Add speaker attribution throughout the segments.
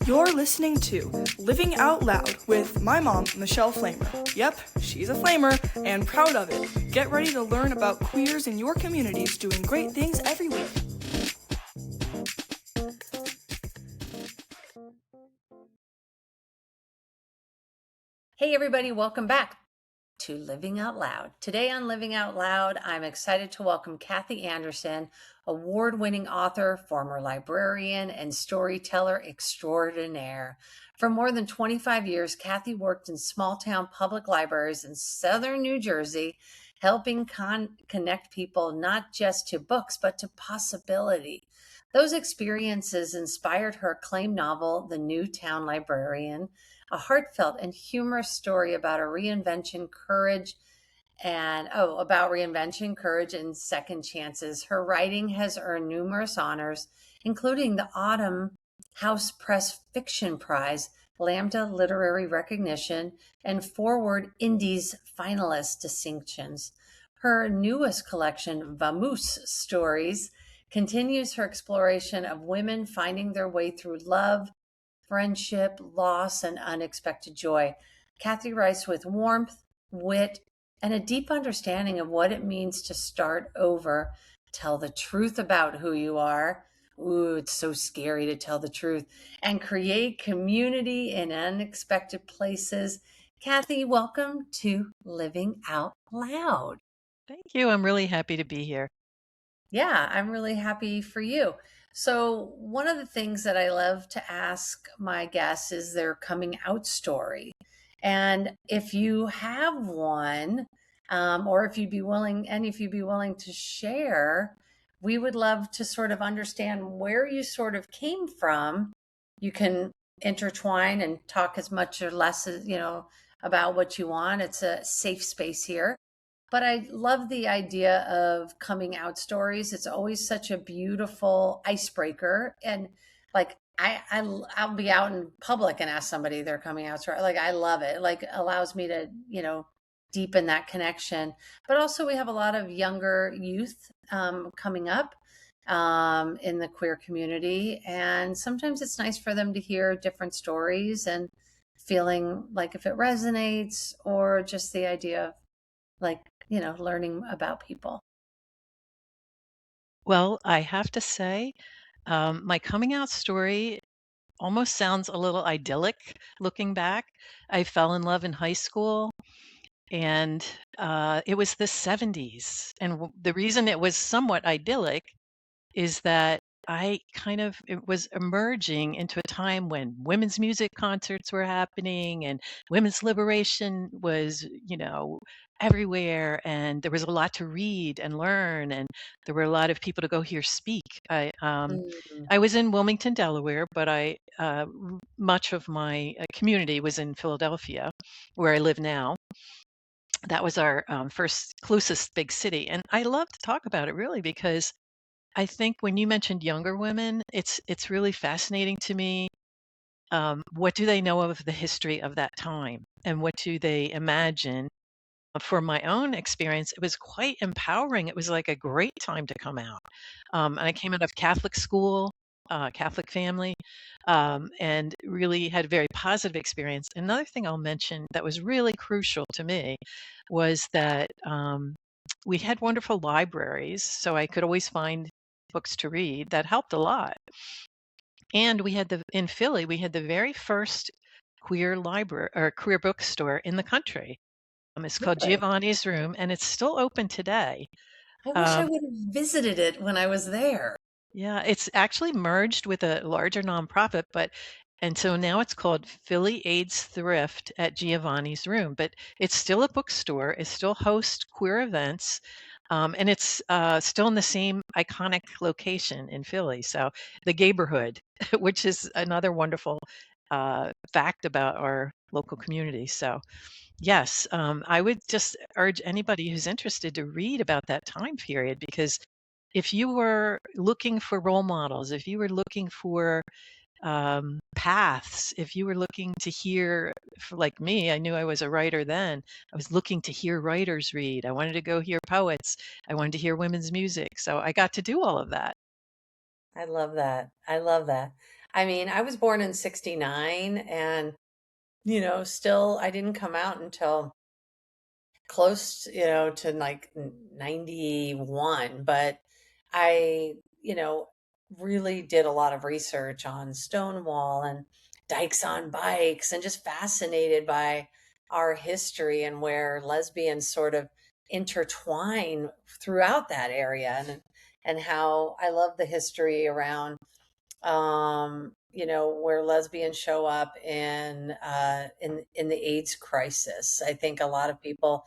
Speaker 1: You're listening to Living Out Loud with my mom, Michele Flamer. Yep, she's a flamer and proud of it. Get ready to learn about queers in your communities doing great things every week.
Speaker 2: Hey everybody, welcome back to Living Out Loud. Today on Living Out Loud, I'm excited to welcome Kathy Anderson, award-winning author, former librarian, and storyteller extraordinaire. For more than 25 years, Kathy worked in small-town public libraries in southern New Jersey, helping connect people not just to books, but to possibility. Those experiences inspired her acclaimed novel, The New Town Librarian, a heartfelt and humorous story about reinvention, courage, and second chances. Her writing has earned numerous honors, including the Autumn House Press Fiction Prize, Lambda Literary Recognition, and Forward Indies finalist distinctions. Her newest collection, Vamoose Stories, continues her exploration of women finding their way through love, friendship, loss, and unexpected joy. Kathy writes with warmth, wit, and a deep understanding of what it means to start over, tell the truth about who you are. Ooh, it's so scary to tell the truth, and create community in unexpected places. Kathy, welcome to Living Out Loud.
Speaker 3: Thank you. I'm really happy to be here.
Speaker 2: Yeah, I'm really happy for you. So, one of the things that I love to ask my guests is their coming out story. And if you have one, or if you'd be willing to share, we would love to sort of understand where you sort of came from. You can intertwine and talk as much or less as, about what you want. It's a safe space here. But I love the idea of coming out stories. It's always such a beautiful icebreaker. And like I'll be out in public and ask somebody their coming out story. Like I love it. Like allows me to, deepen that connection. But also we have a lot of younger youth coming up in the queer community. And sometimes it's nice for them to hear different stories and feeling like if it resonates or just the idea of like, learning about people.
Speaker 3: Well, I have to say, my coming out story almost sounds a little idyllic looking back. I fell in love in high school, and it was the 70s. And the reason it was somewhat idyllic is that it was emerging into a time when women's music concerts were happening and women's liberation was, everywhere. And there was a lot to read and learn. And there were a lot of people to go hear speak.
Speaker 2: Mm.
Speaker 3: I was in Wilmington, Delaware, but much of my community was in Philadelphia, where I live now. That was our first closest big city. And I love to talk about it really because I think when you mentioned younger women, it's really fascinating to me. What do they know of the history of that time, and what do they imagine? For my own experience, it was quite empowering. It was like a great time to come out. And I came out of Catholic school, Catholic family, and really had a very positive experience. Another thing I'll mention that was really crucial to me was that we had wonderful libraries, so I could always find books to read. That helped a lot. And in Philly, we had the very first queer library or queer bookstore in the country. It's called
Speaker 2: Really?
Speaker 3: Giovanni's Room, and it's still open today.
Speaker 2: I wish I
Speaker 3: Um,
Speaker 2: would have visited it when I was there.
Speaker 3: yeah, it's actually merged with a larger nonprofit, and so now it's called Philly AIDS Thrift at Giovanni's Room. But it's still a bookstore. It still hosts queer events, and it's still in the same iconic location in Philly. So the Gayborhood, which is another wonderful fact about our local community. So yes, I would just urge anybody who's interested to read about that time period because if you were looking for role models, if you were looking for paths, if you were looking to hear, like me, I knew I was a writer then. I was looking to hear writers read. I wanted to go hear poets. I wanted to hear women's music. So I got to do all of that.
Speaker 2: I love that. I love that. I mean, I was born in 69 and, still I didn't come out until close, to like 91, but I, really did a lot of research on Stonewall and Dykes on Bikes and just fascinated by our history and where lesbians sort of intertwine throughout that area and how I love the history around where lesbians show up in the AIDS crisis. I think a lot of people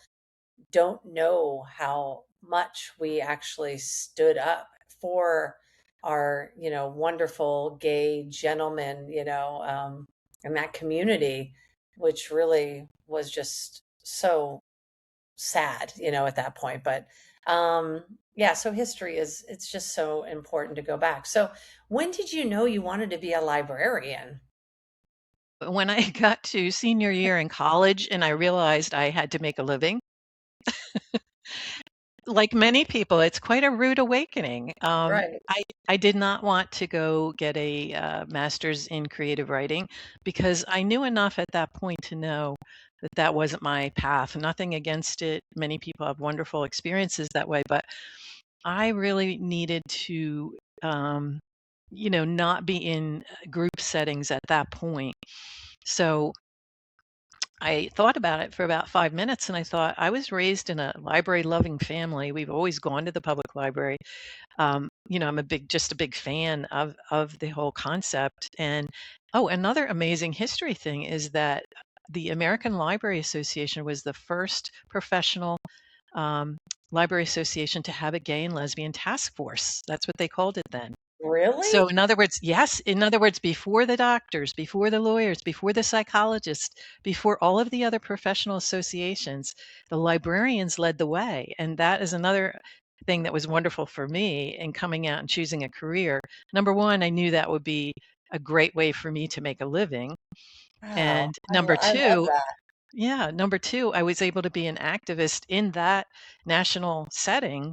Speaker 2: don't know how much we actually stood up for our, wonderful gay gentlemen, in that community, which really was just so sad, at that point. But yeah, so history it's just so important to go back. So when did you know you wanted to be a librarian?
Speaker 3: When I got to senior year in college and I realized I had to make a living, like many people, it's quite a rude awakening.
Speaker 2: Right.
Speaker 3: I did not want to go get a master's in creative writing because I knew enough at that point to know that that wasn't my path. Nothing against it. Many people have wonderful experiences that way, but I really needed to, not be in group settings at that point. So I thought about it for about 5 minutes and I thought I was raised in a library loving family. We've always gone to the public library. I'm just a big fan of the whole concept. And oh, another amazing history thing is that the American Library Association was the first professional um, library association to have a gay and lesbian task force. That's what they called it then. So,
Speaker 2: Really?
Speaker 3: in other words, yes, in other words, before the doctors, before the lawyers, before the psychologists, before all of the other professional associations, the librarians led the way. And that is another thing that was wonderful for me in coming out and choosing a career. Number one, I knew that would be a great way for me to make a living.
Speaker 2: Wow.
Speaker 3: And number
Speaker 2: I love
Speaker 3: two,
Speaker 2: that.
Speaker 3: yeah, number two, I was able to be an activist in that national setting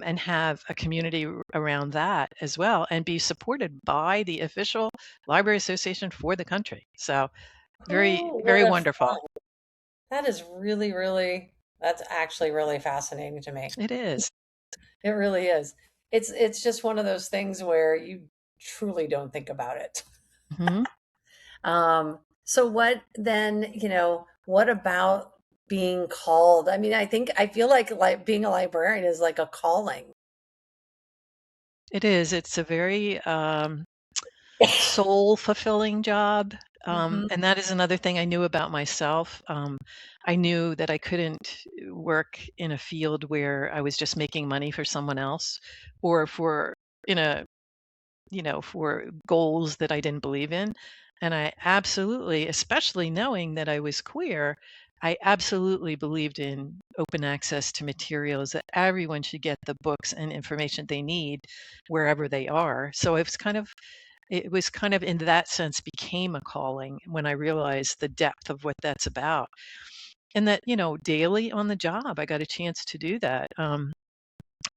Speaker 3: and have a community around that as well and be supported by the official library association for the country. So very,
Speaker 2: Who would
Speaker 3: very
Speaker 2: have
Speaker 3: wonderful.
Speaker 2: thought? That is really, really, that's actually really fascinating to me.
Speaker 3: It is.
Speaker 2: It really is. It's just one of those things where you truly don't think about it.
Speaker 3: Mhm.
Speaker 2: So what then, what about being called? I mean, I feel like being a librarian is like a calling.
Speaker 3: It is. It's a very soul fulfilling job.
Speaker 2: Hmm.
Speaker 3: And that is another thing I knew about myself. I knew that I couldn't work in a field where I was just making money for someone else or for in a for goals that I didn't believe in. And I absolutely, especially knowing that I was queer, I absolutely believed in open access to materials, that everyone should get the books and information they need wherever they are. So it was kind of in that sense became a calling when I realized the depth of what that's about. And that, daily on the job, I got a chance to do that.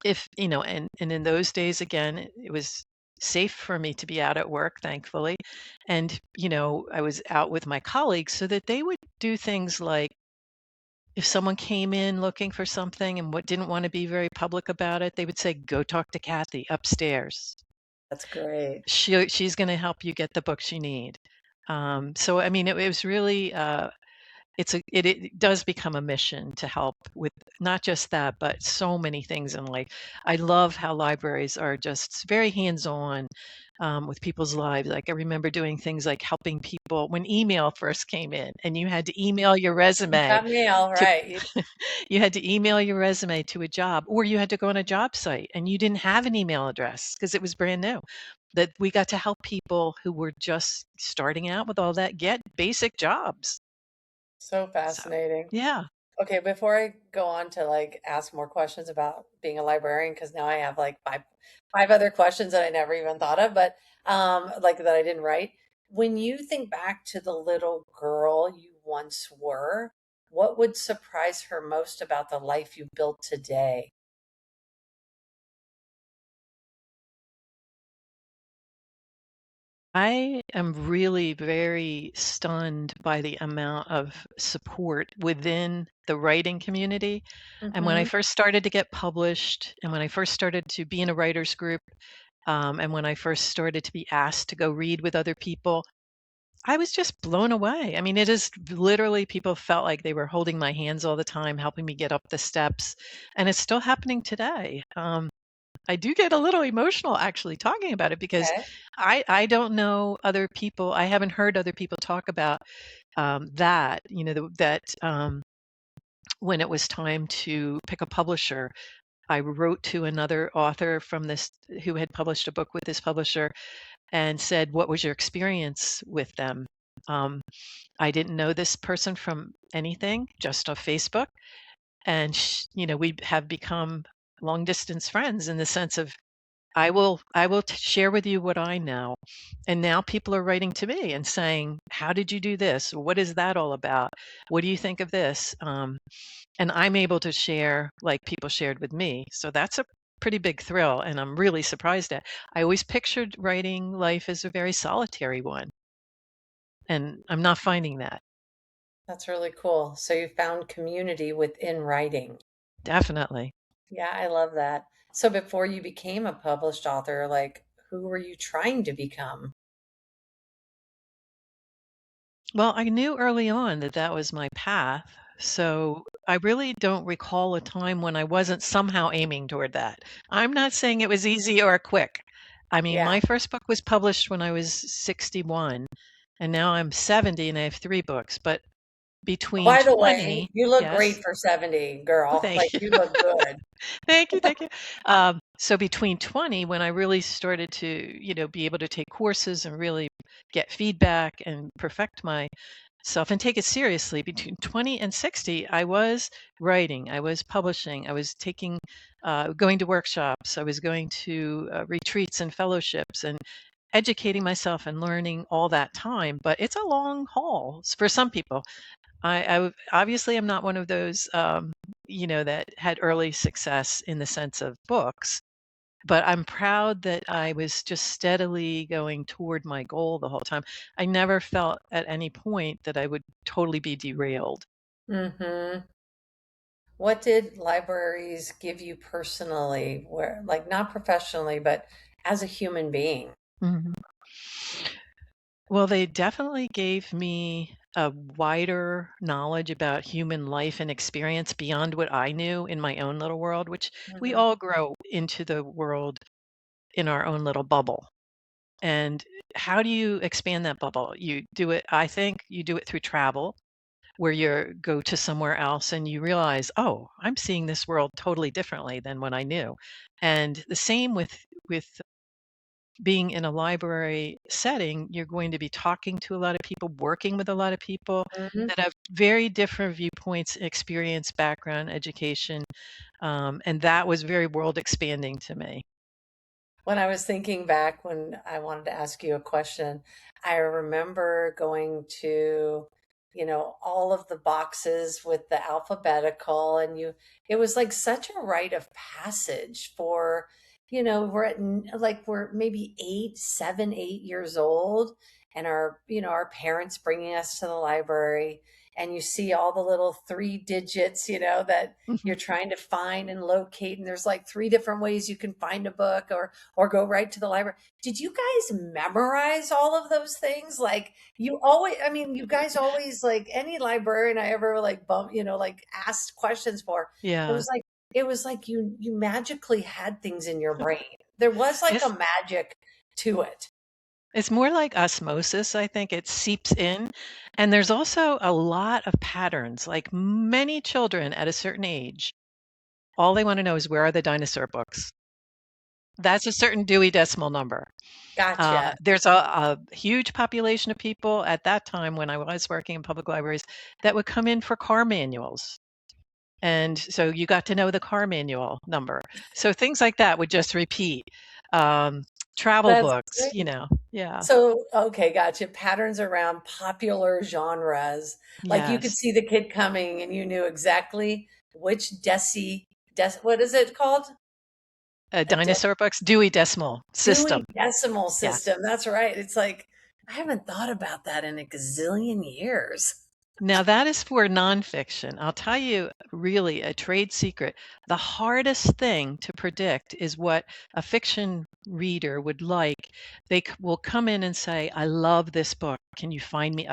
Speaker 3: If and in those days again it was safe for me to be out at work, thankfully. And I was out with my colleagues so that they would do things like if someone came in looking for something and what didn't want to be very public about it, they would say, go talk to Kathy upstairs.
Speaker 2: That's great.
Speaker 3: She's going to help you get the books you need. So I mean it was really it does become a mission to help with not just that, but so many things in life. I love how libraries are just very hands-on with people's lives. Like I remember doing things like helping people when email first came in, and you had to email your
Speaker 2: You
Speaker 3: resume
Speaker 2: got mail,
Speaker 3: to
Speaker 2: right?
Speaker 3: you had to email your resume to a job, or you had to go on a job site and you didn't have an email address because it was brand new. That we got to help people who were just starting out with all that get basic jobs.
Speaker 2: So
Speaker 3: So,
Speaker 2: fascinating.
Speaker 3: yeah.
Speaker 2: Okay, before I go on to like ask more questions about being a librarian, because now I have like five other questions that I never even thought of, but like that I didn't write. When you think back to the little girl you once were, what would surprise her most about the life you built today?
Speaker 3: I am really very stunned by the amount of support within the writing community. And when I
Speaker 2: Mm-hmm.
Speaker 3: first started to get published, and when I first started to be in a writer's group, and when I first started to be asked to go read with other people, I was just blown away. I mean, it is literally people felt like they were holding my hands all the time, helping me get up the steps. And it's still happening today. I do get a little emotional actually talking about it because
Speaker 2: Okay.
Speaker 3: I don't know other people. I haven't heard other people talk about that. That when it was time to pick a publisher, I wrote to another author from this who had published a book with this publisher and said, "What was your experience with them?" Um, I didn't know this person from anything, just off Facebook, and we have become long distance friends in the sense of I will share with you what I know. And now people are writing to me and saying, "How did you do this? What is that all about? What do you think of this?" And I'm able to share like people shared with me. So that's a pretty big thrill, and I'm really surprised at. I always pictured writing life as a very solitary one, and I'm not finding that.
Speaker 2: That's really cool. So you found community within writing.
Speaker 3: Definitely.
Speaker 2: Yeah, I love that. So before you became a published author, like who were you trying to become?
Speaker 3: Well, I knew early on that that was my path. So I really don't recall a time when I wasn't somehow aiming toward that. I'm not saying it was easy or quick. I mean,
Speaker 2: Yeah.
Speaker 3: my first book was published when I was 61, and now I'm 70 and I have 3 books. But between
Speaker 2: By the way,
Speaker 3: 20,
Speaker 2: you look great
Speaker 3: yes.
Speaker 2: for 70,
Speaker 3: Oh,
Speaker 2: girl. Like
Speaker 3: thank you.
Speaker 2: you look good.
Speaker 3: Thank you, thank you. So between 20, when I really started to, be able to take courses and really get feedback and perfect myself and take it seriously, between 20 and 60, I was writing, I was publishing, I was going to workshops, I was going to retreats and fellowships and educating myself and learning all that time. But it's a long haul for some people. Obviously I'm not one of those, that had early success in the sense of books, but I'm proud that I was just steadily going toward my goal the whole time. I never felt at any point that I would totally be derailed.
Speaker 2: Hmm. What did libraries give you personally, where like not professionally, but as a human being?
Speaker 3: Mhm. Well, they definitely gave me a wider knowledge about human life and experience beyond what I knew in my own little world, which we
Speaker 2: Hmm.
Speaker 3: all grow into the world in our own little bubble. And how do you expand that bubble? I think you do it through travel, where you go to somewhere else and you realize, oh, I'm seeing this world totally differently than what I knew. And the same with being in a library setting, you're going to be talking to a lot of people, working with a lot of people
Speaker 2: Hmm.
Speaker 3: that have very different viewpoints, experience, background, education. And that was very world expanding to me.
Speaker 2: When I was thinking back when I wanted to ask you a question, I remember going to, all of the boxes with the alphabetical, and it was like such a rite of passage for, we're maybe 8, 7, 8 years old, and our parents bringing us to the library, and you see all the little 3 digits, that you're
Speaker 3: Mhm.
Speaker 2: trying to find and locate, and there's like 3 different ways you can find a book or go right to the library. Did you guys memorize all of those things? Like you always, I mean, you guys always like any librarian I ever like like asked questions for. It
Speaker 3: Yeah.
Speaker 2: was like it was like you magically had things in your brain. There was like a
Speaker 3: It's
Speaker 2: magic to it.
Speaker 3: It's more like osmosis, I think it seeps in. And there's also a lot of patterns. Like many children at a certain age, all they want to know is where are the dinosaur books? That's a certain Dewey Decimal Number.
Speaker 2: Gotcha.
Speaker 3: There's a huge population of people at that time when I was working in public libraries that would come in for car manuals. And so you got to know the car manual number. So things like that would just repeat. Um, Travel
Speaker 2: That's
Speaker 3: books,
Speaker 2: great.
Speaker 3: yeah.
Speaker 2: So, okay, gotcha. Patterns around popular genres. Like you could
Speaker 3: Yes.
Speaker 2: see the kid coming and you knew exactly which what is it called?
Speaker 3: dinosaur books, Dewey Decimal System.
Speaker 2: Dewey Decimal
Speaker 3: Yeah.
Speaker 2: System. That's right. It's like I haven't thought about that in a gazillion years.
Speaker 3: Now that is for nonfiction. I'll tell you really a trade secret. The hardest thing to predict is what a fiction reader would like. Will come in and say, I love this book. Can you find me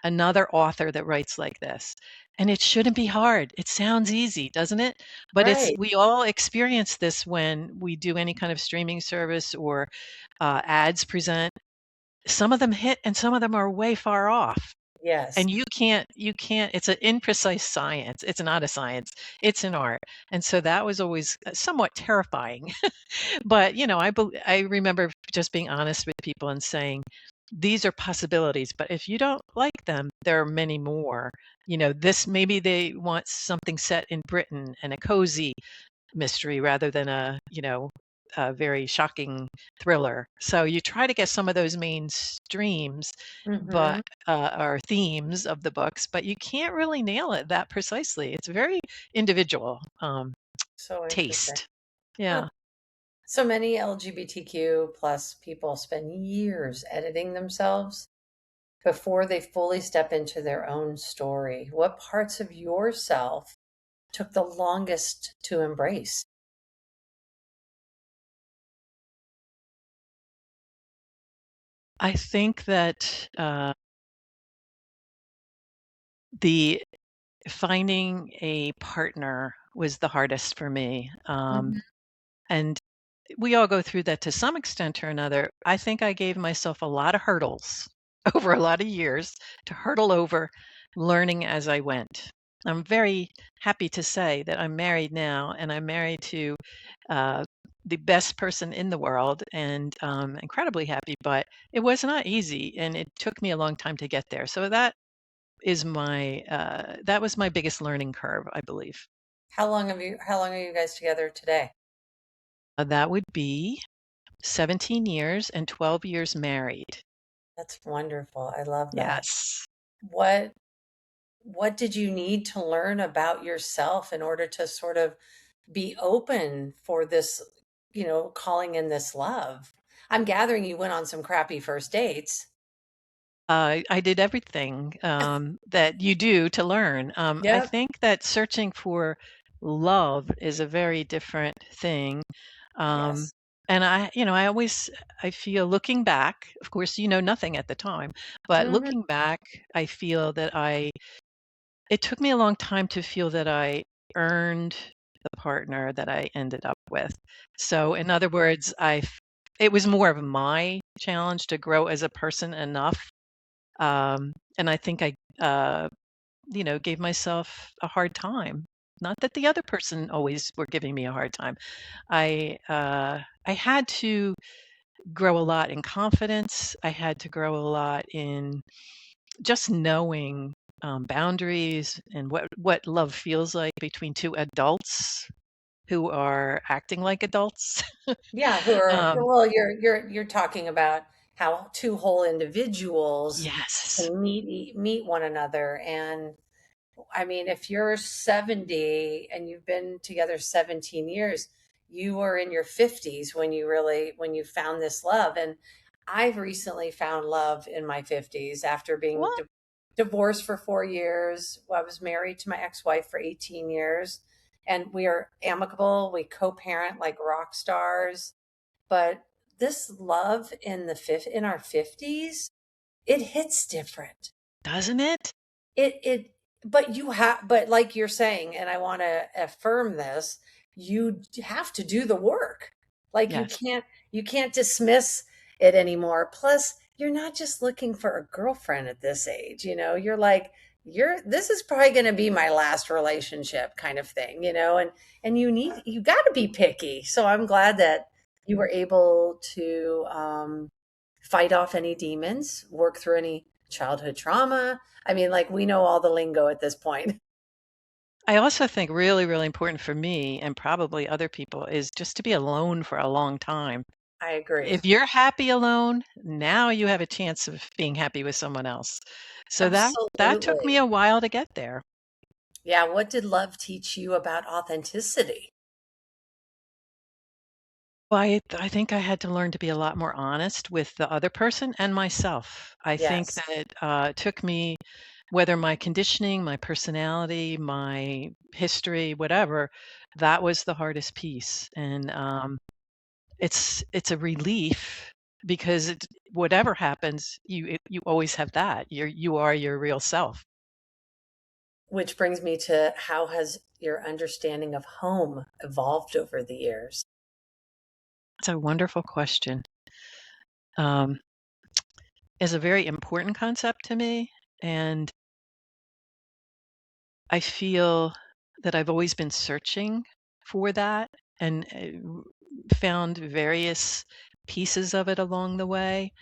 Speaker 3: another author that writes like this? And it shouldn't be hard. It sounds easy, doesn't it? But
Speaker 2: Right.
Speaker 3: we all experience this when we do any kind of streaming service or ads present. Some of them hit and some of them are way far off.
Speaker 2: Yes.
Speaker 3: And you can't, it's an imprecise science. It's not a science, it's an art. And so that was always somewhat terrifying. But, I remember just being honest with people and saying, these are possibilities, but if you don't like them, there are many more. This maybe they want something set in Britain and a cozy mystery rather than a very shocking thriller. So you try to get some of those mainstreams,
Speaker 2: Hmm.
Speaker 3: but or themes of the books, but you can't really nail it that precisely. It's very individual
Speaker 2: So interesting.
Speaker 3: taste.
Speaker 2: Huh.
Speaker 3: Yeah.
Speaker 2: So many LGBTQ plus people spend years editing themselves before they fully step into their own story. What parts of yourself took the longest to embrace?
Speaker 3: I think that the finding a partner was the hardest for me.
Speaker 2: Mhm.
Speaker 3: And we all go through that to some extent or another. I think I gave myself a lot of hurdles over a lot of years to hurdle over, learning as I went. I'm very happy to say that I'm married now, and I'm married to uh, the best person in the world, and incredibly happy. But it was not easy, and it took me a long time to get there. So that was my biggest learning curve, I believe.
Speaker 2: How long are you guys together today?
Speaker 3: That would be 17 years and 12 years married.
Speaker 2: That's wonderful. I love that.
Speaker 3: Yes.
Speaker 2: What what did you need to learn about yourself in order to sort of be open for this, calling in this love? I'm gathering you went on some crappy first dates.
Speaker 3: I did everything that you do to learn. I
Speaker 2: Yep.
Speaker 3: think that searching for love is a very different thing. Um,
Speaker 2: Yes.
Speaker 3: and I feel looking back, of course, you know nothing at the time, but
Speaker 2: Mhm.
Speaker 3: looking back, I feel that it took me a long time to feel that I earned the partner that I ended up with. So, in other words, it was more of my challenge to grow as a person enough. And I think gave myself a hard time. Not that the other person always were giving me a hard time. I had to grow a lot in confidence. I had to grow a lot in just knowing boundaries and what love feels like between two adults who are acting like adults.
Speaker 2: Yeah, who are
Speaker 3: um,
Speaker 2: well, you're talking about how two whole individuals
Speaker 3: yes.
Speaker 2: can meet one another. And I mean, if you're 70 and you've been together 17 years, you were in your 50s when you found this love. And I've recently found love in my 50s after being
Speaker 3: Well,
Speaker 2: divorced for 4 years. I was married to my ex-wife for 18 years, and we are amicable. We co-parent like rock stars. But this love in our 50s, it hits different.
Speaker 3: doesn't it?
Speaker 2: It but you have but like you're saying, and I want to affirm this, you have to do the work. Like
Speaker 3: Yes.
Speaker 2: you can't dismiss it anymore. Plus, you're not just looking for a girlfriend at this age, You're like you're this is probably going to be my last relationship kind of thing, and you got to be picky. So I'm glad that you were able to fight off any demons, work through any childhood trauma. I mean, like we know all the lingo at this point.
Speaker 3: I also think really, really important for me and probably other people is just to be alone for a long time.
Speaker 2: I agree.
Speaker 3: If you're happy alone, now you have a chance of being happy with someone else. So that took me
Speaker 2: Absolutely.
Speaker 3: a while to get there.
Speaker 2: Yeah. What did love teach you about authenticity?
Speaker 3: Well, I think I had to learn to be a lot more honest with the other person and myself. I think
Speaker 2: Yes,
Speaker 3: that it took me, whether my conditioning, my personality, my history, whatever, that was the hardest piece. And it's a relief because whatever happens, you always have that. You are your real self.
Speaker 2: which brings me to how has your understanding of home evolved over the years?
Speaker 3: It's a wonderful question. Um, is a very important concept to me, and I feel that I've always been searching for that and found various pieces of it along the way.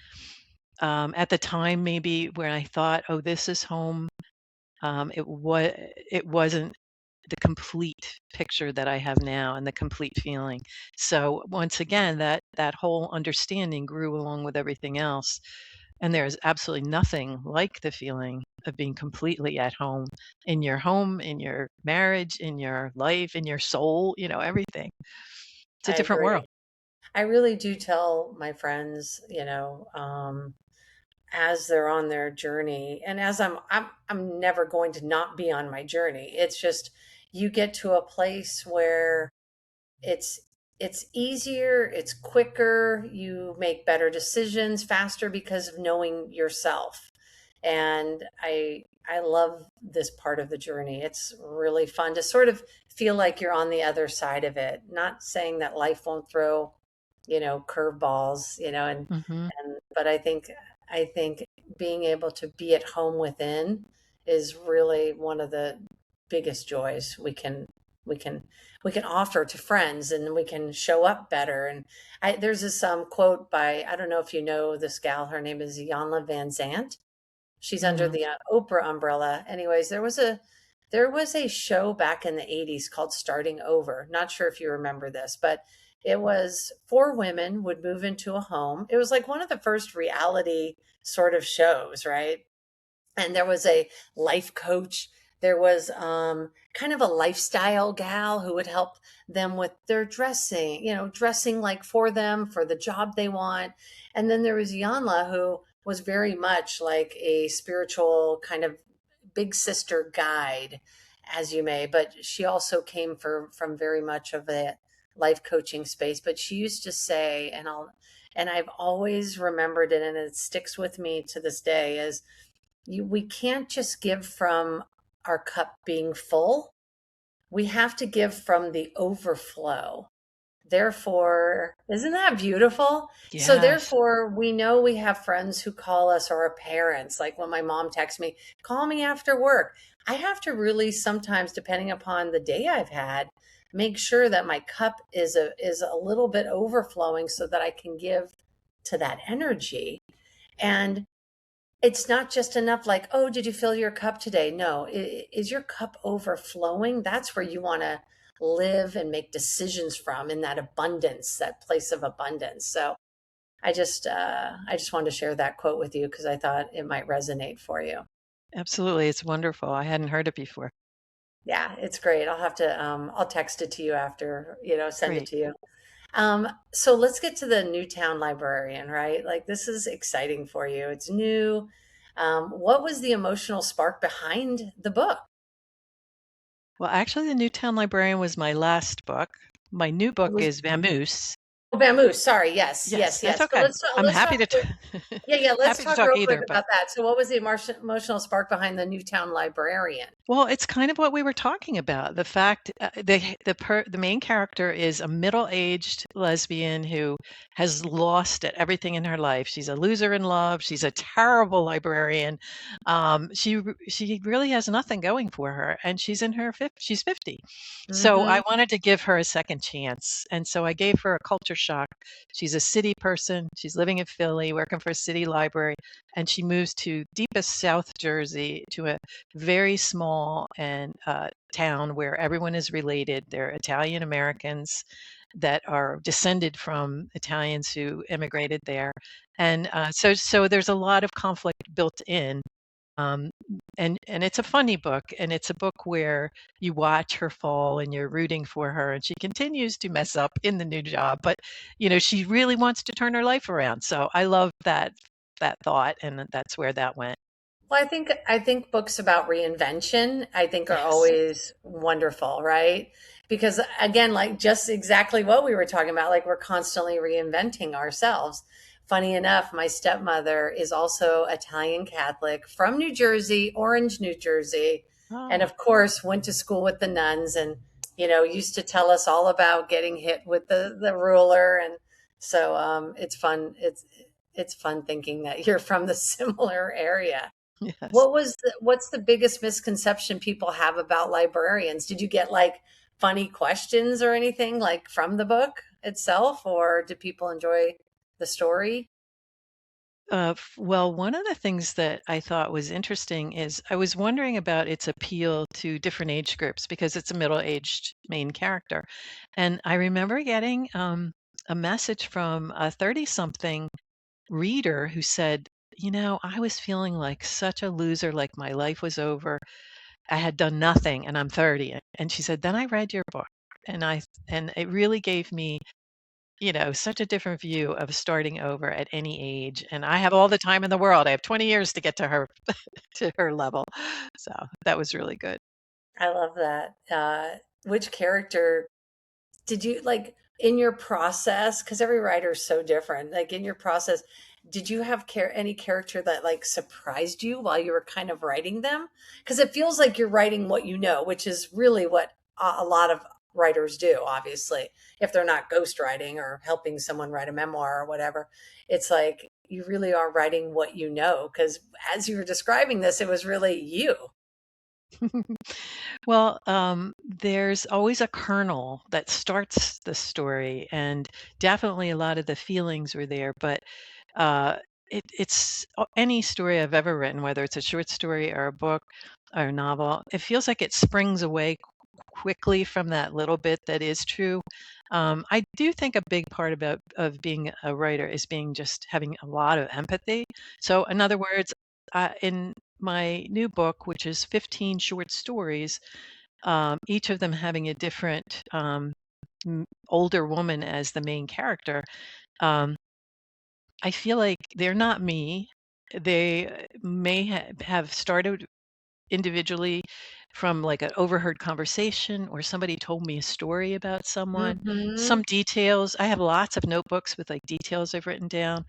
Speaker 3: At the time, maybe when I thought, "Oh, this is home," it wasn't the complete picture that I have now and the complete feeling. So once again, that whole understanding grew along with everything else. And there's absolutely nothing like the feeling of being completely at home, in your marriage, in your life, in your soul, everything. It's a
Speaker 2: I
Speaker 3: different
Speaker 2: agree.
Speaker 3: world.
Speaker 2: I really do tell my friends, as they're on their journey, and as I'm never going to not be on my journey. It's just you get to a place where it's it's easier, it's quicker, you make better decisions faster because of knowing yourself. And I love this part of the journey. It's really fun to sort of feel like you're on the other side of it. Not saying that life won't throw, curveballs,
Speaker 3: Hmm.
Speaker 2: and but I think being able to be at home within is really one of the biggest joys we can we can offer to friends, and we can show up better. And there's this quote by, I don't know if you know this gal, her name is Janla Van Zant. She's under
Speaker 3: No.
Speaker 2: the Oprah umbrella. Anyways, there was a show back in the 80s called Starting Over. Not sure if you remember this, but it was four women would move into a home. It was like one of the first reality sort of shows, right? And there was a life coach. There was kind of a lifestyle gal who would help them with their dressing, dressing like for them for the job they want. And then there was Yanla, who was very much like a spiritual kind of big sister guide, as you may, but she also came from very much of a life coaching space. But she used to say, and I've always remembered it, and it sticks with me to this day, is we can't just give from our cup being full. We have to give from the overflow. Therefore, isn't that beautiful? So
Speaker 3: Yes.
Speaker 2: therefore, we know we have friends who call us, or our parents. Like when my mom texts me, call me after work. I have to really sometimes, depending upon the day I've had, make sure that my cup is a little bit overflowing so that I can give to that energy. And it's not just enough like, oh, did you fill your cup today? No. Is your cup overflowing? That's where you want to live and make decisions from, in that abundance, that place of abundance. So I just wanted to share that quote with you because I thought it might resonate for you.
Speaker 3: Absolutely. It's wonderful. I hadn't heard it before.
Speaker 2: Yeah, it's great. I'll text it to you after, send it
Speaker 3: Great.
Speaker 2: to you. So let's get to the new Town Librarian, right? Like this is exciting for you. It's new. What was the emotional spark behind the book?
Speaker 3: Well, actually, the Newtown Librarian was my last book. My new
Speaker 2: It
Speaker 3: book
Speaker 2: was
Speaker 3: is Vamoose.
Speaker 2: Vamoose. Sorry. Yes,
Speaker 3: Yes,
Speaker 2: yes,
Speaker 3: that's
Speaker 2: yes. So
Speaker 3: okay. I'm
Speaker 2: let's
Speaker 3: happy
Speaker 2: talk
Speaker 3: to
Speaker 2: quick. Yeah, yeah. Let's
Speaker 3: happy to
Speaker 2: talk
Speaker 3: talk
Speaker 2: real quick
Speaker 3: either, but
Speaker 2: about that. So, what was the emotional spark behind the Newtown Librarian?
Speaker 3: well, it's kind of what we were talking about. The fact the main character is a middle-aged lesbian who has lost at everything in her life. She's a loser in love. She's a terrible librarian. She really has nothing going for her, and she's 50. So I
Speaker 2: Mm-hmm.
Speaker 3: wanted to give her a second chance, and so I gave her a culture shock. She's a city person. She's living in Philly, working for a city library, and she moves to deepest South Jersey to a very small and town where everyone is related. They're Italian Americans that are descended from Italians who immigrated there, and so there's a lot of conflict built in. Um, and it's a funny book, and it's a book where you watch her fall and you're rooting for her, and she continues to mess up in the new job, but she really wants to turn her life around. So I love that thought, and that's where that went.
Speaker 2: Well, I think books about reinvention, I think, are
Speaker 3: Yes.
Speaker 2: always wonderful, right? Because again, like just exactly what we were talking about, like we're constantly reinventing ourselves. Funny enough, my stepmother is also Italian Catholic from New Jersey, Orange, New Jersey, and
Speaker 3: Oh.
Speaker 2: of course went to school with the nuns and used to tell us all about getting hit with the ruler. And so it's fun. It's fun thinking that you're from the similar area.
Speaker 3: Yes.
Speaker 2: What's the biggest misconception people have about librarians? Did you get like funny questions or anything like from the book itself, or did people enjoy the story?
Speaker 3: Well, one of the things that I thought was interesting is I was wondering about its appeal to different age groups because it's a middle-aged main character. And I remember getting a message from a 30-something reader who said, I was feeling like such a loser, like my life was over. I had done nothing and I'm 30. And she said, then I read your book and it really gave me such a different view of starting over at any age. And I have all the time in the world. I have 20 years to get to her to her level. So that was really good.
Speaker 2: I love that. Which character did you like in your process? Because every writer is so different. Like in your process, did you have any character that like surprised you while you were kind of writing them? Because it feels like you're writing what you know, which is really what a lot of writers do. Obviously, if they're not ghostwriting or helping someone write a memoir or whatever, it's like you really are writing what you know. Because as you were describing this, it was really you.
Speaker 3: Well, there's always a kernel that starts the story, and definitely a lot of the feelings were there. But uh, it's any story I've ever written, whether it's a short story or a book or a novel, it feels like it springs away quickly from that little bit that is true. I do think a big part of being a writer is being just having a lot of empathy. So, in other words, in my new book, which is 15 short stories, each of them having a different older woman as the main character. Um, I feel like they're not me. They may have started individually from like an overheard conversation or somebody told me a story about someone,
Speaker 2: Hmm.
Speaker 3: some details. I have lots of notebooks with like details I've written down.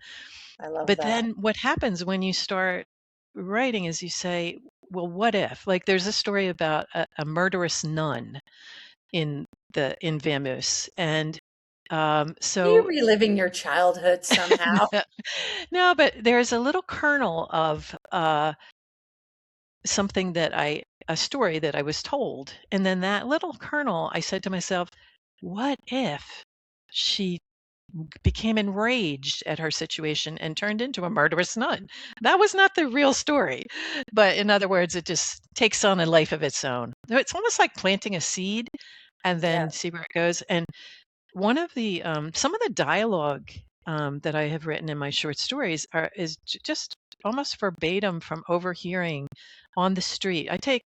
Speaker 2: I love
Speaker 3: But
Speaker 2: that.
Speaker 3: then what happens when you start writing is you say, well, what if? Like there's a story about a murderous nun in in Vamoose. And
Speaker 2: Are you
Speaker 3: so
Speaker 2: reliving your childhood somehow?
Speaker 3: no, but there's a little kernel of something a story that I was told. And then that little kernel, I said to myself, what if she became enraged at her situation and turned into a murderous nun? That was not the real story. But in other words, it just takes on a life of its own. It's almost like planting a seed and
Speaker 2: Yeah.
Speaker 3: then see where it goes. And one of the some of the dialogue that I have written in my short stories is just almost verbatim from overhearing on the street. I take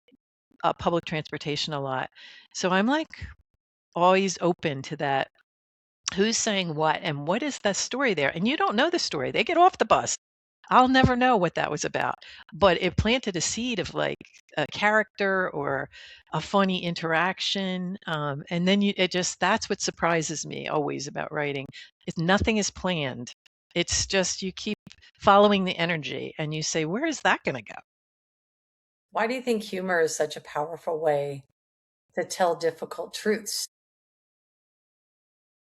Speaker 3: public transportation a lot, so I'm like always open to that. Who's saying what, and what is the story there? And you don't know the story. They get off the bus. I'll never know what that was about, but it planted a seed of like a character or a funny interaction. And then it just, that's what surprises me always about writing. Nothing is planned. It's just you keep following the energy and you say, where is that going to go?
Speaker 2: Why do you think humor is such a powerful way to tell difficult truths?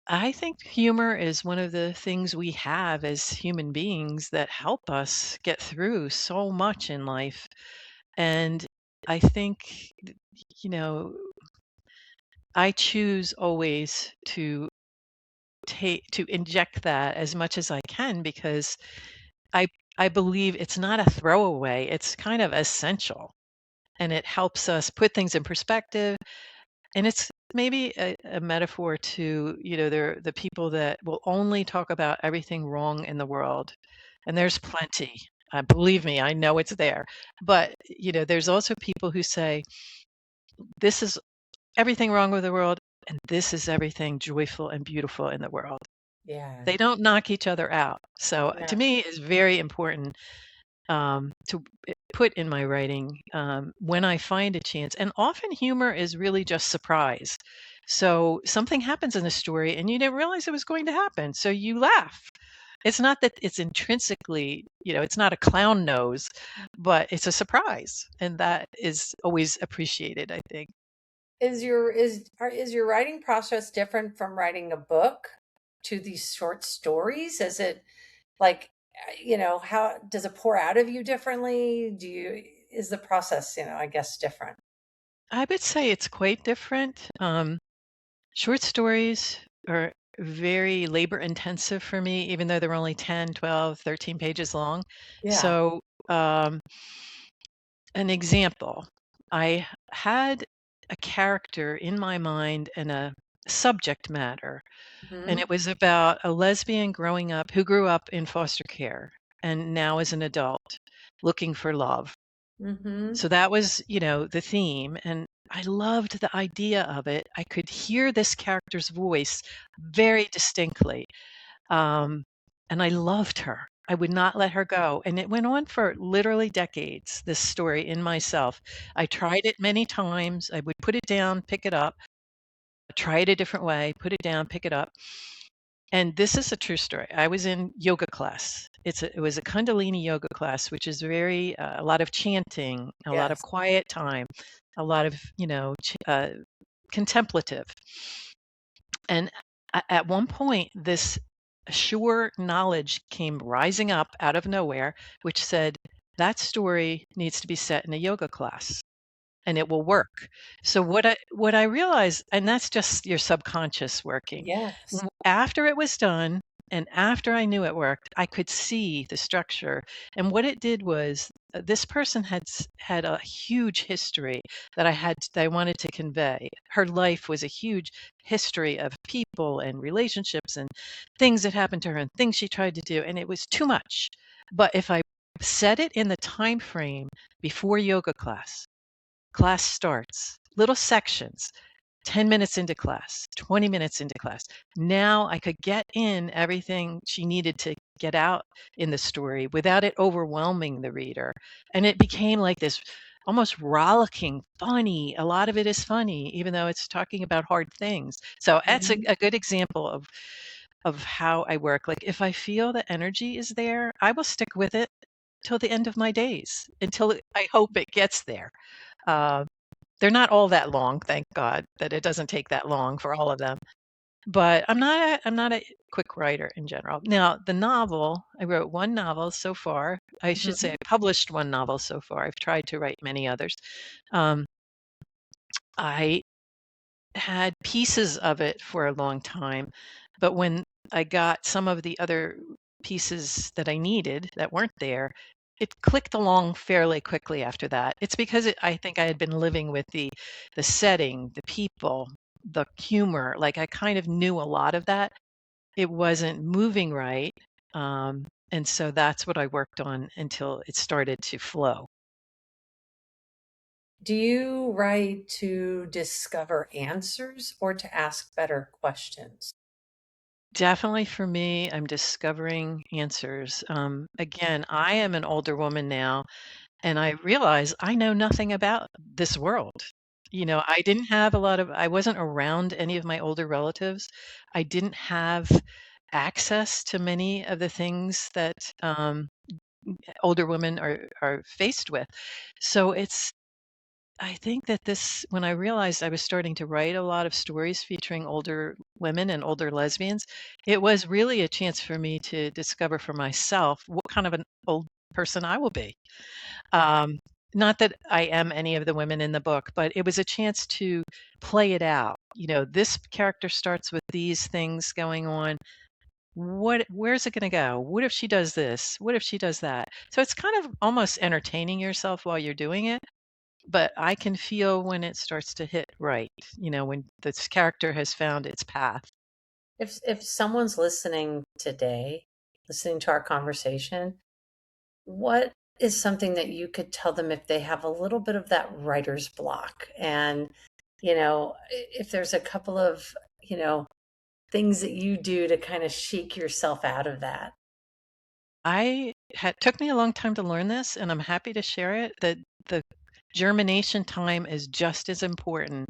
Speaker 3: I think humor is one of the things we have as human beings that help us get through so much in life. And I think, you know, I choose always to inject that as much as I can because I I believe it's not a throwaway. It's kind of essential and it helps us put things in perspective. And it's maybe a metaphor to, there the people that will only talk about everything wrong in the world. And there's plenty. Believe me, I know it's there. But, there's also people who say, this is everything wrong with the world, and this is everything joyful and beautiful in the world.
Speaker 2: Yeah.
Speaker 3: They don't knock each other out. So to
Speaker 2: No.
Speaker 3: me, it's very important to put in my writing when I find a chance. And often humor is really just surprise. So something happens in a story and you didn't realize it was going to happen. So you laugh. It's not that it's intrinsically, it's not a clown nose, but it's a surprise. And that is always appreciated, I think.
Speaker 2: Is your writing process different from writing a book to these short stories? Is it like, how does it pour out of you differently? Is the process, I guess different?
Speaker 3: I would say it's quite different. Short stories are very labor intensive for me, even though they're only 10, 12, 13 pages long.
Speaker 2: Yeah.
Speaker 3: So, um, an example, I had a character in my mind and a subject matter, and
Speaker 2: Hmm.
Speaker 3: it was about a lesbian who grew up in foster care and now is an adult looking for love.
Speaker 2: Hmm.
Speaker 3: So that was, the theme. And I loved the idea of it. I could hear this character's voice very distinctly. Um, and I loved her. I would not let her go. And it went on for literally decades, this story in myself. I tried it many times. I would put it down, pick it up, try it a different way, put it down, pick it up. And this is a true story. I was in yoga class. It was a Kundalini yoga class, which is very a lot of chanting, a lot of
Speaker 2: Yes.
Speaker 3: quiet time, a lot of contemplative. And at one point, this sure knowledge came rising up out of nowhere, which said that story needs to be set in a yoga class and it will work. So what I realized, and that's just your subconscious working.
Speaker 2: Yes.
Speaker 3: After it was done and after I knew it worked, I could see the structure. And what it did was this person had a huge history that I wanted to convey. Her life was a huge history of people and relationships and things that happened to her and things she tried to do, and it was too much. But if I set it in the time frame before yoga class starts, little sections, 10 minutes into class, 20 minutes into class. Now I could get in everything she needed to get out in the story without it overwhelming the reader. And it became like this almost rollicking, funny. A lot of it is funny, even though it's talking about hard things. So that's a,
Speaker 2: Mhm.
Speaker 3: a good example of how I work. Like if I feel the energy is there, I will stick with it till the end of my days, until I hope it gets there. Uh, they're not all that long, thank God that it doesn't take that long for all of them. But I'm not a quick writer in general. Now, the novel, I wrote one novel so far. I should say I
Speaker 2: Mhm.
Speaker 3: published one novel so far. I've tried to write many others. Um, I had pieces of it for a long time, but when I got some of the other pieces that I needed that weren't there, it clicked along fairly quickly after that. It's because I think I had been living with the setting, the people, the humor. Like I kind of knew a lot of that. It wasn't moving right. And so that's what I worked on until it started to flow.
Speaker 2: Do you write to discover answers or to ask better questions?
Speaker 3: Definitely for me, I'm discovering answers. Again, I am an older woman now, and I realize I know nothing about this world. I wasn't around any of my older relatives. I didn't have access to many of the things that older women are faced with. So I think that when I realized I was starting to write a lot of stories featuring older women and older lesbians, it was really a chance for me to discover for myself what kind of an old person I will be. Um, Not that I am any of the women in the book, but it was a chance to play it out. This character starts with these things going on. Where's it going to go? What if she does this? What if she does that? So it's kind of almost entertaining yourself while you're doing it, but I can feel when it starts to hit right, when this character has found its path.
Speaker 2: If someone's listening today, listening to our conversation, what is something that you could tell them if they have a little bit of that writer's block? And, if there's a couple of, things that you do to kind of shake yourself out of that.
Speaker 3: Took me a long time to learn this, and I'm happy to share it, that the germination time is just as important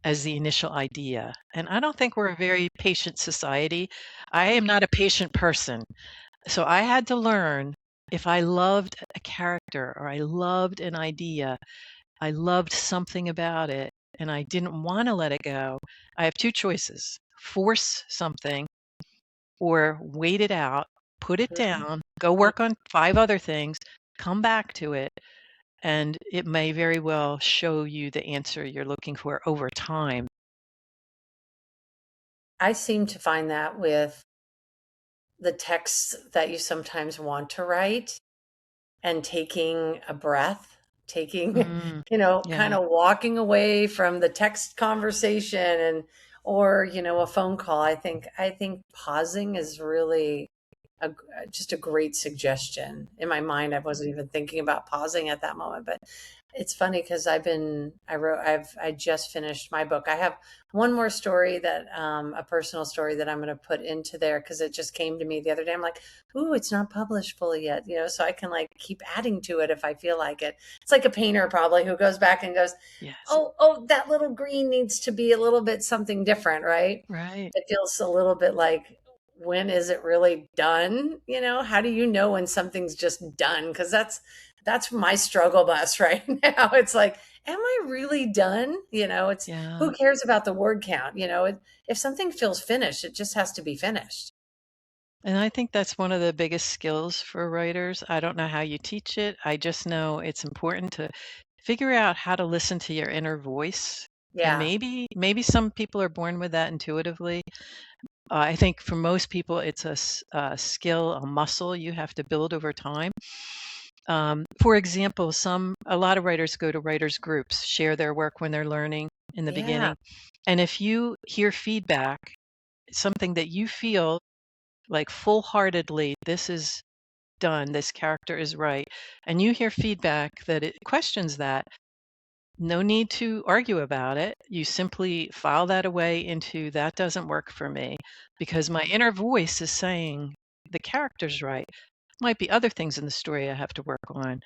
Speaker 3: as the initial idea. And I don't think we're a very patient society. I am not a patient person. So I had to learn, if I loved a character or I loved an idea, I loved something about it, and I didn't want to let it go, I have two choices: force something or wait it out, put it
Speaker 2: Mhm.
Speaker 3: down, go work on 5 other things, come back to it, and it may very well show you the answer you're looking for over time.
Speaker 2: I seem to find that with the texts that you sometimes want to write, and taking a breath, taking,
Speaker 3: Mm,
Speaker 2: kind
Speaker 3: yeah,
Speaker 2: of walking away from the text conversation or, a phone call. I think pausing is really just a great suggestion. In my mind, I wasn't even thinking about pausing at that moment, but it's funny because I just finished my book. I have one more story a personal story that I'm going to put into there because it just came to me the other day. I'm like, ooh, it's not published fully yet, so I can like keep adding to it if I feel like it. It's like a painter probably who goes back and goes,
Speaker 3: yes,
Speaker 2: oh, that little green needs to be a little bit something different, right?
Speaker 3: right.
Speaker 2: It feels a little bit like, when is it really done? How do you know when something's just done? Because that's my struggle bus right now. It's like, am I really done? It's,
Speaker 3: Yeah.
Speaker 2: who cares about the word count? If something feels finished, it just has to be finished.
Speaker 3: And I think that's one of the biggest skills for writers. I don't know how you teach it. I just know it's important to figure out how to listen to your inner voice. And
Speaker 2: Yeah.
Speaker 3: maybe some people are born with that intuitively. I think for most people, it's a skill, a muscle you have to build over time. For example, a lot of writers go to writers groups, share their work when they're learning in the
Speaker 2: Yeah.
Speaker 3: beginning. And if you hear feedback, something that you feel like full-heartedly, this is done, this character is right, and you hear feedback that it questions that, no need to argue about it. You simply file that away into, that doesn't work for me because my inner voice is saying the character's right. Might be other things in the story I have to work on.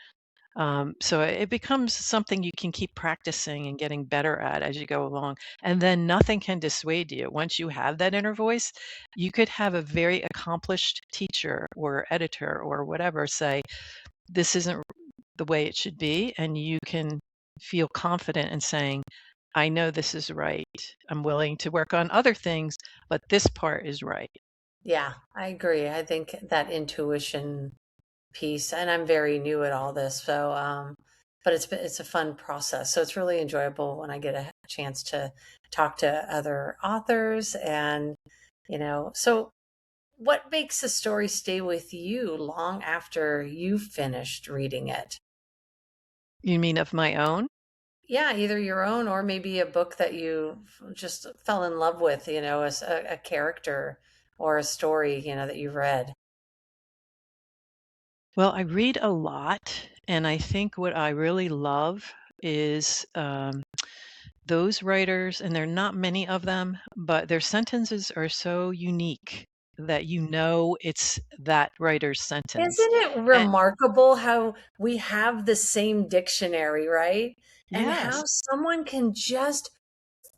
Speaker 3: So it becomes something you can keep practicing and getting better at as you go along. And then nothing can dissuade you. Once you have that inner voice, you could have a very accomplished teacher or editor or whatever say, this isn't the way it should be. And you can feel confident in saying, I know this is right. I'm willing to work on other things, but this part is right.
Speaker 2: Yeah, I agree. I think that intuition piece, and I'm very new at all this, so but it's a fun process. So it's really enjoyable when I get a chance to talk to other authors. And so what makes a story stay with you long after you've finished reading it?
Speaker 3: You mean of my own?
Speaker 2: Yeah, either your own or maybe a book that you just fell in love with, as a character or a story, that you've read.
Speaker 3: Well, I read a lot, and I think what I really love is those writers, and there are not many of them, but their sentences are so unique that you know it's that writer's sentence.
Speaker 2: Isn't it
Speaker 3: And
Speaker 2: remarkable how we have the same dictionary, right? And how
Speaker 3: yes,
Speaker 2: someone can just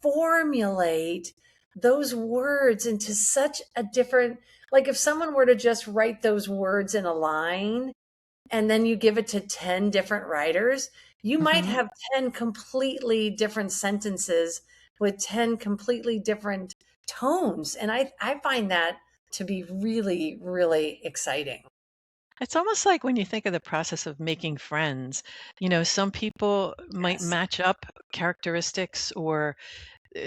Speaker 2: formulate those words into such a different, like if someone were to just write those words in a line and then you give it to 10 different writers, you might
Speaker 3: hmm
Speaker 2: have 10 completely different sentences with 10 completely different tones. And I find that to be really, really exciting.
Speaker 3: it's almost like when you think of the process of making friends, some people might
Speaker 2: Yes.
Speaker 3: match up characteristics, or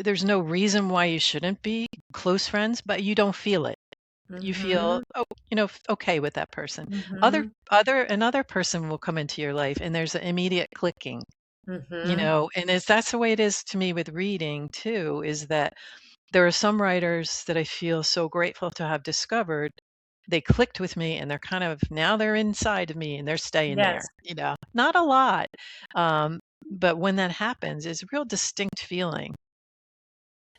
Speaker 3: there's no reason why you shouldn't be close friends, but you don't feel it. You feel,
Speaker 2: Mhm.
Speaker 3: oh, okay with that person.
Speaker 2: Mhm.
Speaker 3: Another person will come into your life and there's an immediate clicking,
Speaker 2: Mhm.
Speaker 3: and that's the way it is to me with reading too, is that there are some writers that I feel so grateful to have discovered they clicked with me, and now they're inside of me and they're staying there,
Speaker 2: Yes.
Speaker 3: not a lot. Um, but when that happens, it's a real distinct feeling.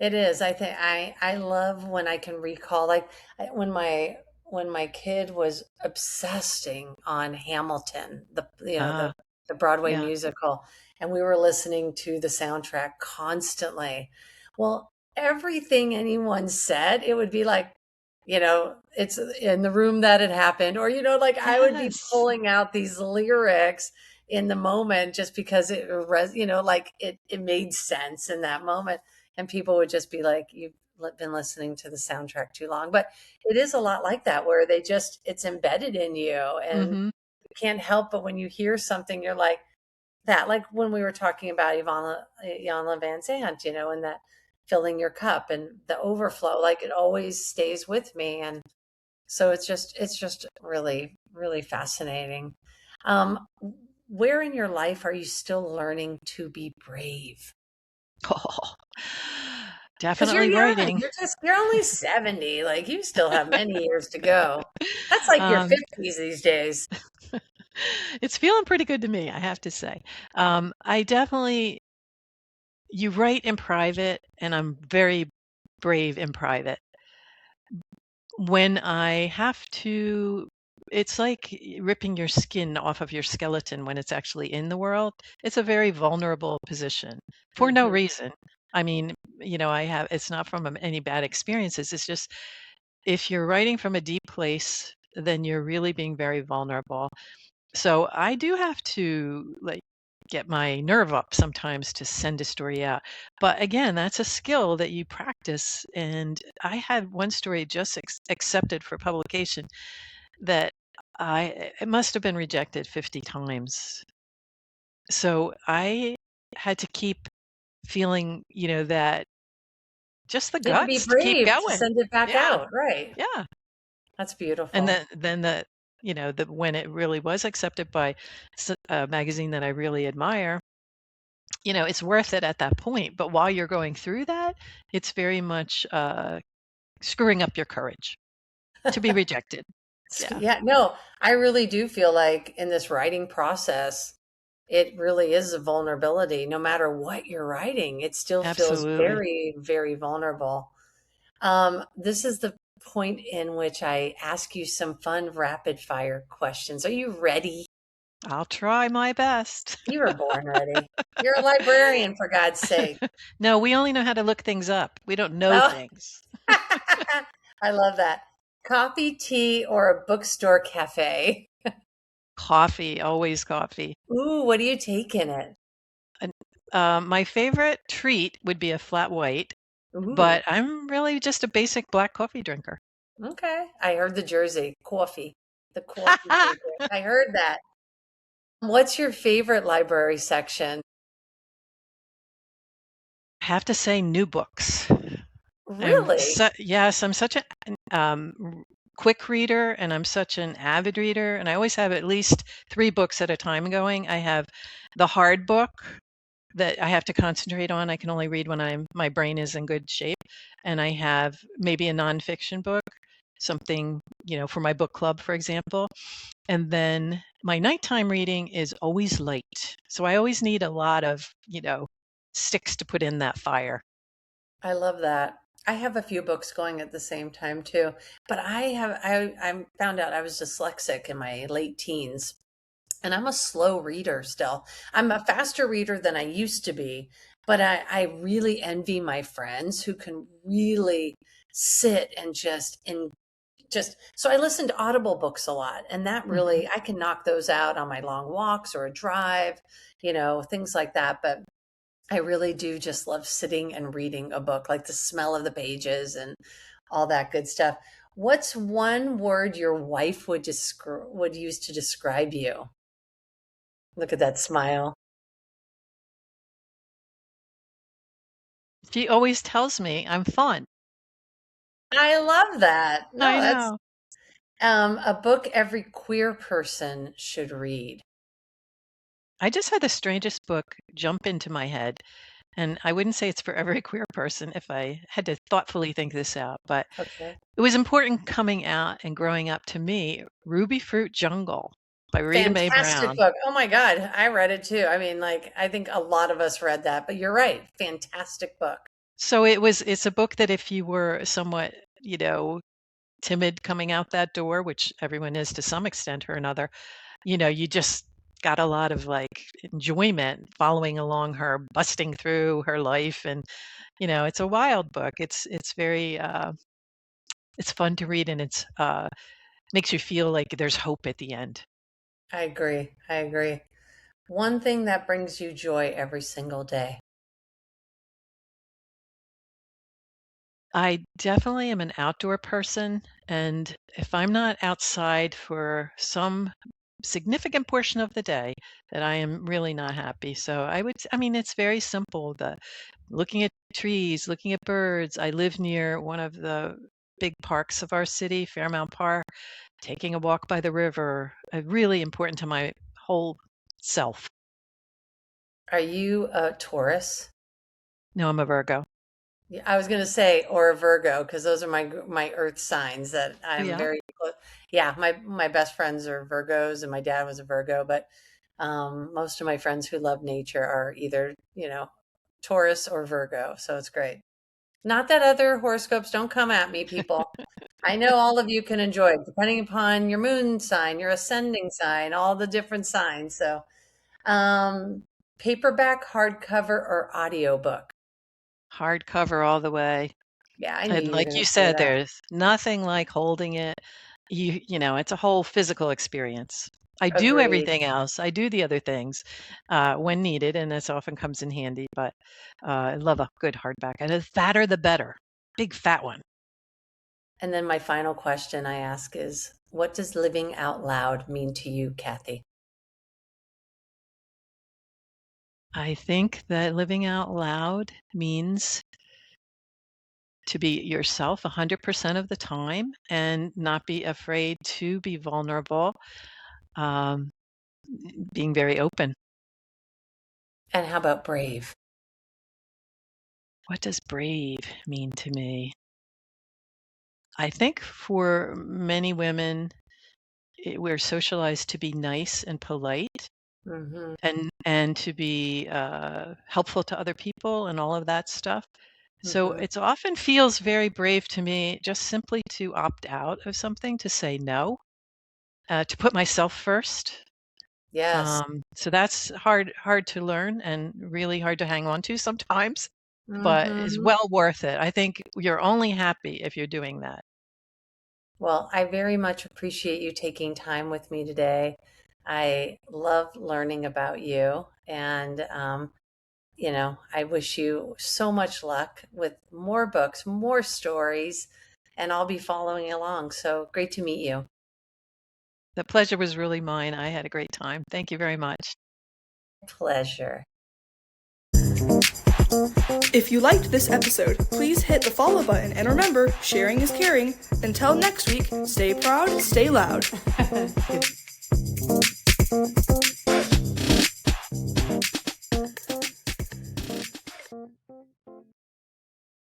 Speaker 2: It is. I think I love when I can recall, like when my kid was obsessing on Hamilton,
Speaker 3: Ah,
Speaker 2: the Broadway
Speaker 3: yeah.
Speaker 2: musical, and we were listening to the soundtrack constantly. Well, everything anyone said, it would be like, it's in the room that it happened, or like I would be
Speaker 3: Yes.
Speaker 2: pulling out these lyrics in the moment just because like it made sense in that moment, and people would just be like, you've been listening to the soundtrack too long. But it is a lot like that, where it's embedded in you, and
Speaker 3: Mhm.
Speaker 2: you can't help but when you hear something, you're like that. Like when we were talking about Iyanla Van Zandt, and that filling your cup and the overflow, like it always stays with me. And so it's just really, really fascinating. Um, where in your life are you still learning to be brave?
Speaker 3: Oh,
Speaker 2: Because you're
Speaker 3: definitely
Speaker 2: young.
Speaker 3: writing.
Speaker 2: You're only 70. Like you still have many years to go. That's like your
Speaker 3: Um,
Speaker 2: 50s these days.
Speaker 3: it's feeling pretty good to me, I have to say. I definitely You write in private, and I'm very brave in private. When I have to It's like ripping your skin off of your skeleton when it's actually in the world. It's a very vulnerable position for no
Speaker 2: Hmm.
Speaker 3: reason. I mean, it's not from any bad experiences. It's just if you're writing from a deep place, then you're really being very vulnerable. So I do have to like get my nerve up sometimes to send a story out. But again, that's a skill that you practice. And I had one story just accepted for publication that it must have been rejected 50 times. So I had to keep feeling, that just the
Speaker 2: You had to be
Speaker 3: guts to keep
Speaker 2: brave to
Speaker 3: going.
Speaker 2: send it back
Speaker 3: Yeah.
Speaker 2: out. Right.
Speaker 3: Yeah.
Speaker 2: That's
Speaker 3: And
Speaker 2: beautiful.
Speaker 3: then when it really was accepted by a magazine that I really admire, it's worth it at that point. But while you're going through that, it's very much screwing up your courage to be rejected. Yeah,
Speaker 2: Yeah, no, I really do feel like in this writing process, it really is a vulnerability. No matter what you're writing, it still feels
Speaker 3: absolutely.
Speaker 2: very, very vulnerable. This is the point in which I ask you some fun rapid fire questions. Are you ready?
Speaker 3: I'll try my best.
Speaker 2: You were born ready. You're a librarian, for God's sake.
Speaker 3: No, we only know how to look things up. We don't know
Speaker 2: Oh,
Speaker 3: things.
Speaker 2: I love that. Coffee, tea, or a bookstore cafe?
Speaker 3: Coffee, always coffee.
Speaker 2: Ooh, what do you take in it?
Speaker 3: And, my favorite treat would be a flat white,
Speaker 2: Ooh,
Speaker 3: but I'm really just a basic black coffee drinker.
Speaker 2: okay. I heard the Jersey coffee, the coffee taker. I heard that. What's your favorite library section?
Speaker 3: I have to say new books.
Speaker 2: Really?
Speaker 3: Yes, I'm such a quick reader, and I'm such an avid reader, and I always have at least 3 books at a time going. I have the hard book that I have to concentrate on. I can only read when my brain is in good shape, and I have maybe a nonfiction book, something, for my book club, for example. And then my nighttime reading is always light. So I always need a lot of, sticks to put in that fire.
Speaker 2: I love that. I have a few books going at the same time too, but I found out I was dyslexic in my late teens. And I'm a slow reader still. I'm a faster reader than I used to be, but I really envy my friends who can really sit and just so I listen to Audible books a lot, and that
Speaker 3: Mhm.
Speaker 2: really I can knock those out on my long walks or a drive, things like that. But I really do just love sitting and reading a book, like the smell of the pages and all that good stuff. What's one word your wife would use to describe you? Look at that smile.
Speaker 3: She always tells me I'm fun.
Speaker 2: I love that.
Speaker 3: I
Speaker 2: No, that's
Speaker 3: know.
Speaker 2: a book every queer person should read.
Speaker 3: I just had the strangest book jump into my head. And I wouldn't say it's for every queer person if I had to thoughtfully think this out, but
Speaker 2: Okay.
Speaker 3: it was important coming out and growing up to me. Ruby Fruit Jungle by Rita Mae
Speaker 2: Fantastic
Speaker 3: Brown.
Speaker 2: book. Oh my God. I read it too. I mean, like, I think a lot of us read that, but you're right. Fantastic book.
Speaker 3: So it's a book that if you were somewhat, timid coming out that door, which everyone is to some extent or another, you just got a lot of like enjoyment following along her, busting through her life. And, it's a wild book. It's very, it's fun to read, and it's, makes you feel like there's hope at the end.
Speaker 2: I agree. I agree. One thing that brings you joy every single day.
Speaker 3: I definitely am an outdoor person, and if I'm not outside for some significant portion of the day, that I am really not happy. So I mean, it's very simple. The looking at trees, looking at birds. I live near one of the big parks of our city, Fairmount Park, taking a walk by the river, really important to my whole self.
Speaker 2: Are you a Taurus?
Speaker 3: No, I'm a Virgo.
Speaker 2: Yeah, I was going to say, or a Virgo, because those are my earth signs that
Speaker 3: Oh,
Speaker 2: I'm
Speaker 3: yeah.
Speaker 2: very close. Yeah, my best friends are Virgos, and my dad was a Virgo, but most of my friends who love nature are either, Taurus or Virgo. So it's great. Not that other horoscopes don't come at me, people. I know all of you can enjoy it, depending upon your moon sign, your ascending sign, all the different signs. So, um, paperback, hardcover, or audiobook?
Speaker 3: Hardcover all the way.
Speaker 2: Yeah, I knew
Speaker 3: And
Speaker 2: you were
Speaker 3: like
Speaker 2: going
Speaker 3: you
Speaker 2: to say
Speaker 3: said,
Speaker 2: that.
Speaker 3: there's nothing like holding it. It's a whole physical experience. I do
Speaker 2: Agreed.
Speaker 3: everything else. I do the other things when needed, and this often comes in handy. But I love a good hardback, and the fatter the better. Big fat one.
Speaker 2: And then my final question I ask is, what does living out loud mean to you, Kathy?
Speaker 3: I think that living out loud means to be yourself 100% of the time and not be afraid to be vulnerable, um, being very open.
Speaker 2: And how about brave?
Speaker 3: What does brave mean to me? I think for many women, we're socialized to be nice and polite
Speaker 2: Hmm.
Speaker 3: and to be helpful to other people and all of that stuff. So
Speaker 2: Hmm.
Speaker 3: it often feels very brave to me just simply to opt out of something, to say no, to put myself first.
Speaker 2: Yes.
Speaker 3: So that's hard to learn and really hard to hang on to sometimes, but is
Speaker 2: Hmm.
Speaker 3: well worth it. I think you're only happy if you're doing that.
Speaker 2: Well, I very much appreciate you taking time with me today. I love learning about you. And, I wish you so much luck with more books, more stories, and I'll be following along. So great to meet you.
Speaker 3: The pleasure was really mine. I had a great time. Thank you very much.
Speaker 2: Pleasure.
Speaker 1: If you liked this episode, please hit the follow button and remember, sharing is caring. Until next week, stay proud, stay loud.